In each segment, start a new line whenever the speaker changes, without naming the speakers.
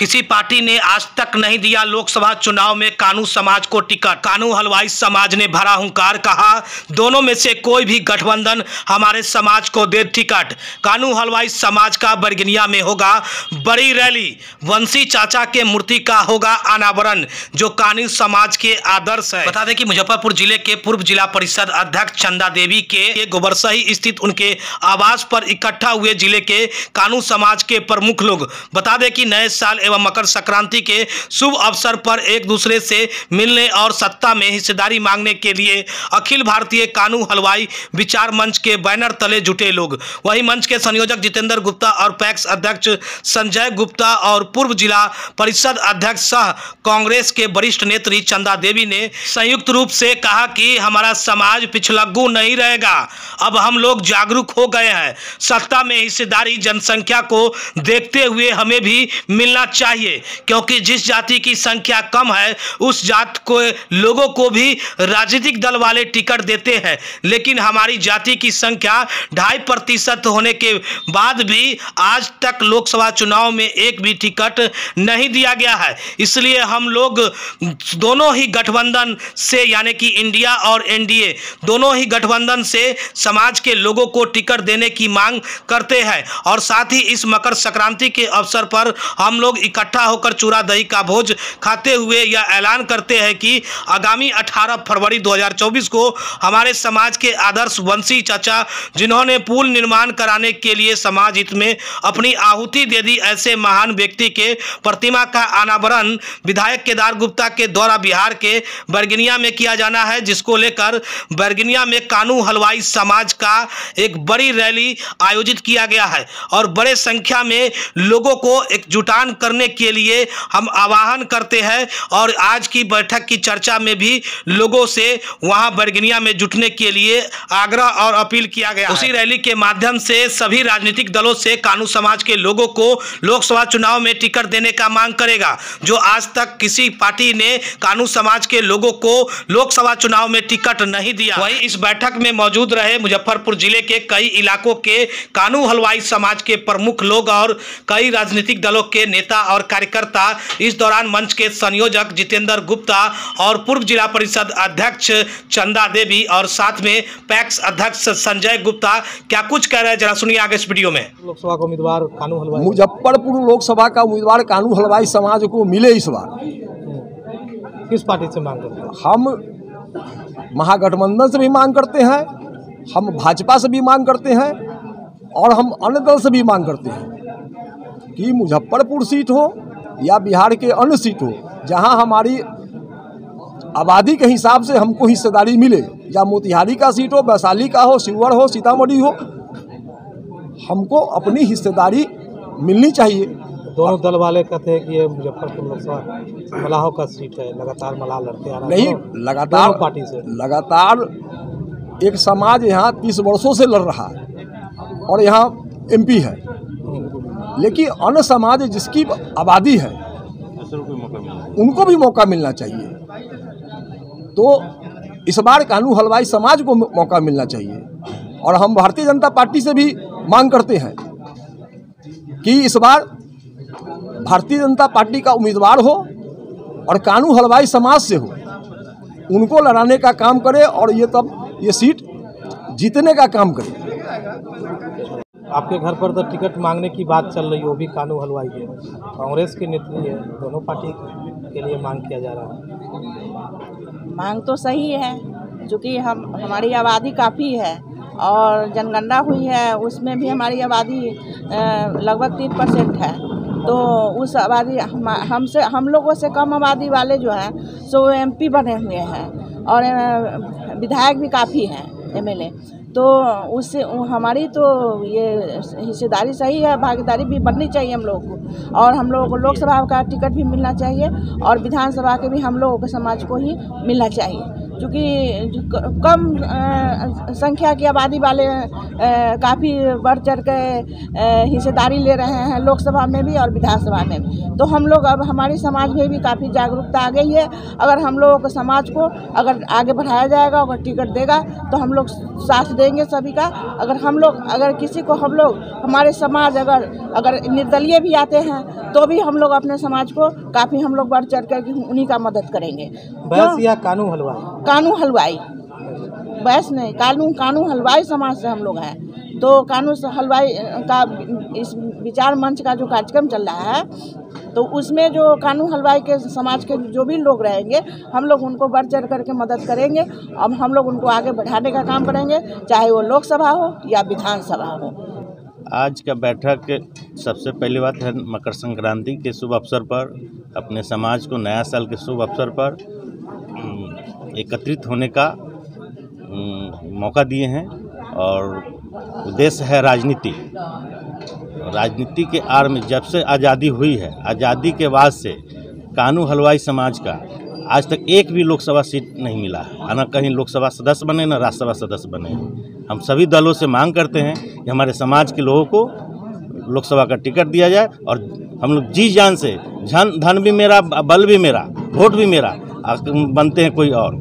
किसी पार्टी ने आज तक नहीं दिया लोकसभा चुनाव में कानू समाज को टिकट। कानू हलवाई समाज ने भरा हुंकार, कहा दोनों में से कोई भी गठबंधन हमारे समाज को दे टिकट। कानू हलवाई समाज का बरगिनिया में होगा बड़ी रैली, वंशी चाचा के मूर्ति का होगा अनावरण, जो कानू समाज के आदर्श है। बता दें कि मुजफ्फरपुर जिले के पूर्व जिला परिषद अध्यक्ष चंदा देवी के गोबरसही स्थित उनके आवास पर इकट्ठा हुए जिले के कानू समाज के प्रमुख लोग। बता दें कि नए साल एवं मकर संक्रांति के शुभ अवसर पर एक दूसरे से मिलने और सत्ता में हिस्सेदारी मांगने के लिए अखिल भारतीय कानू हलवाई विचार मंच के बैनर तले जुटे लोग। वहीं मंच के संयोजक जितेंद्र गुप्ता और पैक्स अध्यक्ष संजय गुप्ता और पूर्व जिला परिषद अध्यक्ष सह कांग्रेस के वरिष्ठ नेत्री चंदा देवी ने संयुक्त रूप से कहा कि हमारा समाज पिछलग्गू नहीं रहेगा, अब हम लोग जागरूक हो गए हैं। सत्ता में हिस्सेदारी जनसंख्या को देखते हुए हमें भी मिलना चाहिए, क्योंकि जिस जाति की संख्या कम है उस जात को लोगों को भी राजनीतिक दल वाले टिकट देते हैं, लेकिन हमारी जाति की संख्या 2.5% होने के बाद भी आज तक लोकसभा चुनाव में एक भी टिकट नहीं दिया गया है। इसलिए हम लोग दोनों ही गठबंधन से, यानी कि इंडिया और एनडीए दोनों ही गठबंधन से समाज के लोगों को टिकट देने की मांग करते हैं। और साथ ही इस मकर संक्रांति के अवसर पर हम लोग इकट्ठा होकर चूरा दही का भोज खाते हुए यह ऐलान करते हैं कि आगामी 18 फरवरी 2024 को हमारे समाज के आदर्श वंशी चाचा, जिन्होंने पुल निर्माण कराने के लिए समाज हित में अपनी आहुति दे दी, ऐसे महान व्यक्ति के प्रतिमा का अनावरण विधायक केदार गुप्ता के द्वारा बिहार के बरगिनिया में किया जाना है, जिसको लेकर बरगिनिया में कानू हलवाई समाज का एक बड़ी रैली आयोजित किया गया है। और बड़े संख्या में लोगों को एकजुटान करने के लिए हम आह्वान करते हैं और आज की बैठक की चर्चा में भी लोगों से वहां बरगिनिया में जुटने के लिए आग्रह और अपील किया गया। उसी रैली के माध्यम से सभी राजनीतिक दलों से कानू समाज के लोगों को लोकसभा चुनाव में टिकट देने का मांग करेगा, जो आज तक किसी पार्टी ने कानू समाज के लोगों को लोकसभा चुनाव में टिकट नहीं दिया। वहीं इस बैठक में मौजूद रहे मुजफ्फरपुर जिले के कई इलाकों के कानू हलवाई समाज के प्रमुख लोग और कई राजनीतिक दलों के नेता और कार्यकर्ता। इस दौरान मंच के संयोजक जितेंद्र गुप्ता और पूर्व जिला परिषद अध्यक्ष चंदा देवी और साथ में पैक्स अध्यक्ष संजय गुप्ता क्या कुछ कह रहे हैं, जरा सुनिए आगे इस वीडियो में।
लोकसभा का उम्मीदवार कानू हलवाई,
मुजफ्फरपुर लोकसभा का उम्मीदवार कानू हलवाई समाज को मिले इस बार।
किस पार्टी से मांग करते हैं?
हम महागठबंधन से भी मांग करते हैं, हम भाजपा से भी मांग करते हैं और हम अन्य दल से भी मांग करते हैं कि मुजफ्फरपुर सीट हो या बिहार के अन्य सीट हो, जहां हमारी आबादी के हिसाब से हमको हिस्सेदारी मिले, या मोतिहारी का सीट हो, वैशाली का हो, शिवहर हो, सीतामढ़ी हो, हमको अपनी हिस्सेदारी मिलनी चाहिए।
दोनों दल वाले कहते हैं कि ये मुजफ्फरपुर लोकसभा मलाहों का सीट है, लगातार मलाह लड़ते आ रहे हैं।
नहीं, लगातार
पार्टी से
लगातार एक समाज यहाँ 30 वर्षों से लड़ रहा है और यहाँ एमपी है, लेकिन अन्य समाज जिसकी आबादी है उनको भी मौका मिलना चाहिए। तो इस बार कानू हलवाई समाज को मौका मिलना चाहिए और हम भारतीय जनता पार्टी से भी मांग करते हैं कि इस बार भारतीय जनता पार्टी का उम्मीदवार हो और कानू हलवाई समाज से हो, उनको लड़ाने का काम करे और ये सीट जीतने का काम करे।
आपके घर पर तो टिकट मांगने की बात चल रही है, वो भी कानू हलवाई है, कांग्रेस के नेत्री है, दोनों पार्टी के लिए मांग किया जा रहा है।
मांग तो सही है, क्योंकि हमारी आबादी काफ़ी है और जनगणना हुई है, उसमें भी हमारी आबादी लगभग 3% है। तो उस आबादी हम लोगों से कम आबादी वाले जो हैं सो एमपी बने हुए हैं और विधायक भी काफ़ी हैं, एमएलए। तो उससे हमारी तो ये हिस्सेदारी सही है, भागीदारी भी बननी चाहिए हम लोगों को, और हम लोगों को लोकसभा का टिकट भी मिलना चाहिए और विधानसभा के भी हम लोगों के समाज को ही मिलना चाहिए, चूँकि कम संख्या की आबादी वाले काफ़ी बढ़ चढ़ के हिस्सेदारी ले रहे हैं लोकसभा में भी और विधानसभा में भी। तो हम लोग अब हमारी समाज में भी काफ़ी जागरूकता आ गई है। अगर हम लोगों को समाज को अगर आगे बढ़ाया जाएगा, अगर टिकट देगा तो हम लोग साथ देंगे सभी का। अगर किसी को हम लोग हमारे समाज अगर निर्दलीय भी आते हैं तो भी हम लोग अपने समाज को काफ़ी हम लोग बढ़ चढ़ कर उन्हीं का मदद करेंगे।
बैस या कानू हलवाई?
कानू हलवाई, बैस नहीं, कानू हलवाई समाज से हम लोग हैं। तो कानू हलवाई का इस विचार मंच का जो कार्यक्रम चल रहा है तो उसमें जो कानू हलवाई के समाज के जो भी लोग रहेंगे हम लोग उनको बढ़ चढ़ करके मदद करेंगे। अब हम लोग उनको आगे बढ़ाने का काम करेंगे, चाहे वो लोकसभा हो या विधानसभा हो।
आज का बैठक सबसे पहली बात है मकर संक्रांति के शुभ अवसर पर अपने समाज को नया साल के शुभ अवसर पर एकत्रित होने का मौका दिए हैं और उद्देश्य है राजनीति। राजनीति के आड़ में जब से आज़ादी हुई है, आज़ादी के बाद से कानू हलवाई समाज का आज तक एक भी लोकसभा सीट नहीं मिला है। न कहीं लोकसभा सदस्य बने न राज्यसभा सदस्य बने। हम सभी दलों से मांग करते हैं कि हमारे समाज के लोगों को लोकसभा का टिकट दिया जाए और हम लोग जी जान से धन भी मेरा, बल भी मेरा, वोट भी मेरा बनते हैं कोई और,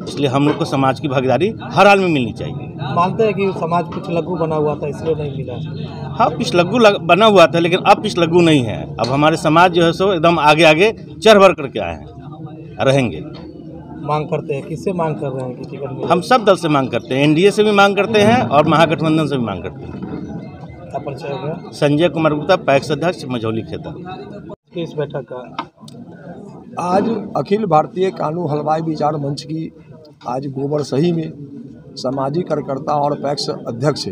इसलिए हम लोग को समाज की भागीदारी हर हाल में मिलनी चाहिए।
मानते हैं कि समाज पिछलग्गू बना हुआ था इसलिए नहीं मिला?
हाँ, पिछलग्गू बना हुआ था लेकिन अब पिछलग्गू नहीं है। अब हमारे समाज जो है सो एकदम आगे आगे चढ़ बढ़ करके आए हैं, रहेंगे।
मांग करते हैं, किससे मांग कर रहे हैं कि टिकट मिले?
हम सब दल से मांग करते हैं, एनडीए से भी मांग करते हैं और महागठबंधन से भी मांग करते हैं।
क्या परिचय हो गया?
संजय कुमार गुप्ता, पैक्स अध्यक्ष, मझौली खेता।
किस बैठक का?
आज अखिल भारतीय कानू हलवाई विचार मंच की आज गोबर सही में सामाजिक कार्यकर्ता और पैक्स अध्यक्ष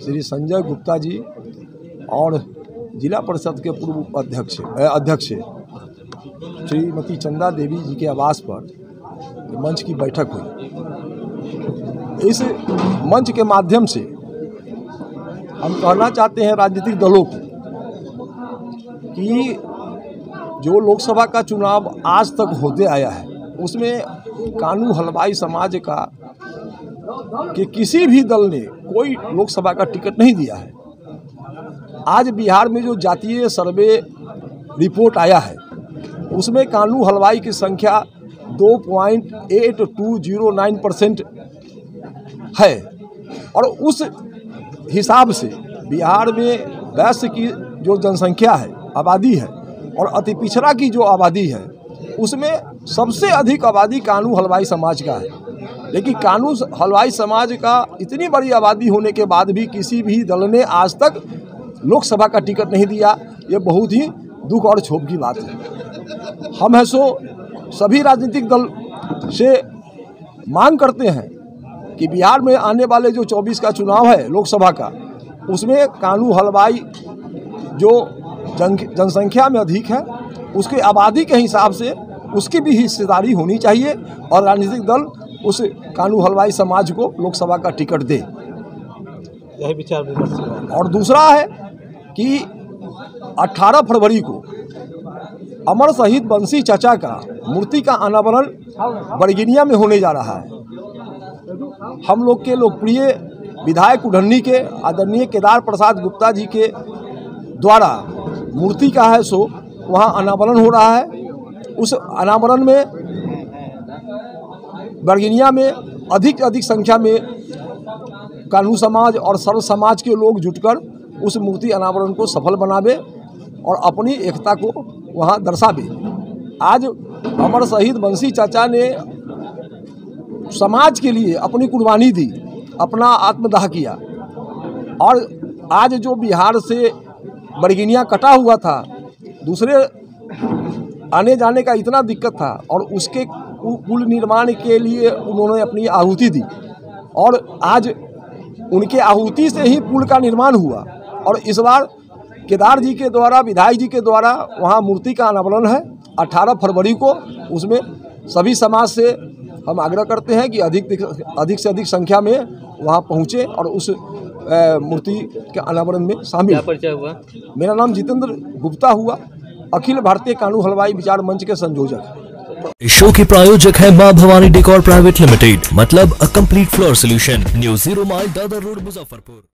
श्री संजय गुप्ता जी और जिला परिषद के पूर्व अध्यक्ष श्रीमती चंदा देवी जी के आवास पर मंच की बैठक हुई। इस मंच के माध्यम से हम कहना चाहते हैं राजनीतिक दलों को कि जो लोकसभा का चुनाव आज तक होते आया है उसमें कानू हलवाई समाज का कि किसी भी दल ने कोई लोकसभा का टिकट नहीं दिया है। आज बिहार में जो जातीय सर्वे रिपोर्ट आया है उसमें कानू हलवाई की संख्या 2.8209% है और उस हिसाब से बिहार में वैश्य की जो जनसंख्या है, आबादी है और अति पिछड़ा की जो आबादी है उसमें सबसे अधिक आबादी कानू हलवाई समाज का है। लेकिन कानू हलवाई समाज का इतनी बड़ी आबादी होने के बाद भी किसी भी दल ने आज तक लोकसभा का टिकट नहीं दिया। ये बहुत ही दुख और क्षोभ की बात है। हम है सो सभी राजनीतिक दल से मांग करते हैं कि बिहार में आने वाले जो 24 का चुनाव है लोकसभा का, उसमें कानू हलवाई जो जनसंख्या में अधिक है उसके आबादी के हिसाब से उसकी भी हिस्सेदारी होनी चाहिए और राजनीतिक दल उस कानू हलवाई समाज को लोकसभा का टिकट दे।
यही विचार विमर्श है।
और दूसरा है कि 18 फरवरी को अमर शहीद बंसी चाचा का मूर्ति का अनावरण बरगिनिया में होने जा रहा है। हम लोग के लोकप्रिय विधायक उढ़न्नी के आदरणीय केदार प्रसाद गुप्ता जी के द्वारा मूर्ति का है सो वहाँ अनावरण हो रहा है। उस अनावरण में बरगिनिया में अधिक संख्या में कानू समाज और सर्व समाज के लोग जुटकर उस मूर्ति अनावरण को सफल बनावे और अपनी एकता को वहाँ दर्शावे। आज अमर शहीद बंसी चाचा ने समाज के लिए अपनी कुर्बानी दी, अपना आत्मदाह किया और आज जो बिहार से बरगिनिया कटा हुआ था, दूसरे आने जाने का इतना दिक्कत था और उसके पुल निर्माण के लिए उन्होंने अपनी आहुति दी और आज उनके आहुति से ही पुल का निर्माण हुआ। और इस बार केदार जी के द्वारा, विधायक जी के द्वारा वहाँ मूर्ति का अनावरण है 18 फरवरी को। उसमें सभी समाज से हम आग्रह करते हैं कि अधिक से अधिक संख्या में वहाँ पहुँचे और उस मूर्ति के अनावरण में शामिल।
क्या परिचय हुआ?
मेरा नाम जितेंद्र गुप्ता हुआ, अखिल भारतीय कानू हलवाई विचार मंच के संयोजक।
इस शो के प्रायोजक है मां भवानी डेकोर प्राइवेट लिमिटेड, मतलब a complete floor solution, new 0 mile Dadar road, Muzaffarpur.